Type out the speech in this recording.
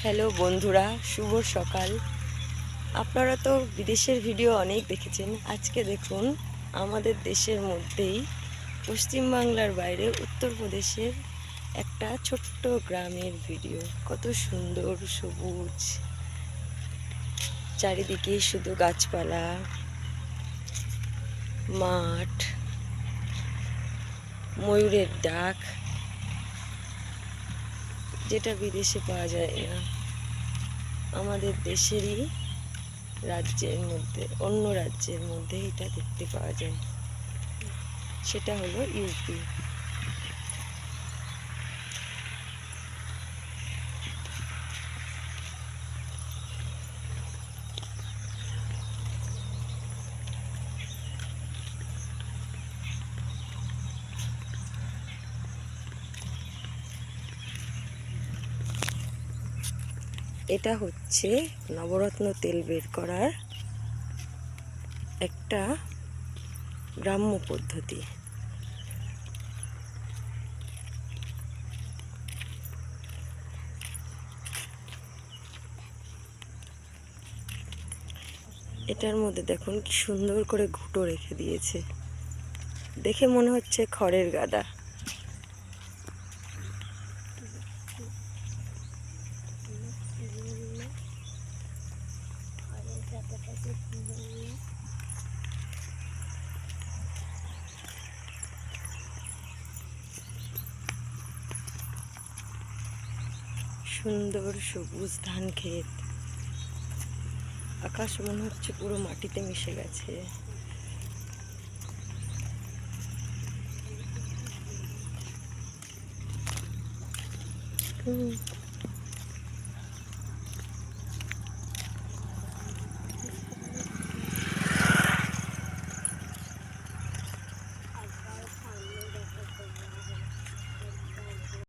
Hello বন্ধুরা, শুভ সকাল। আপনারা তো বিদেশের ভিডিও অনেক দেখেছেন। আজকে দেখুন আমাদের দেশের মধ্যেই পশ্চিমবাংলার বাইরে উত্তরপ্রদেশের একটা ছোট্ট গ্রামের ভিডিও। কত সুন্দর সবুজ, চারিদিকে শুধু গাছপালা, মাঠ, ময়ূরের ডাক, যেটা বিদেশে পাওয়া যায় না। আমাদের দেশেরই রাজ্যের মধ্যে, অন্য রাজ্যের মধ্যে এটা দেখতে পাওয়া যায়। সেটা হলো ইউপি। এটা হচ্ছে নবরত্ন তেল বের করার একটা গ্রাম্য পদ্ধতি। এটার মধ্যে দেখুন কি সুন্দর করে ঘুঁটো রেখে দিয়েছে, দেখে মনে হচ্ছে খড়ের গাদা। সুন্দর সবুজ ধান ক্ষেত, আকাশ মনে হচ্ছে পুরো মাটিতে মিশে গেছে।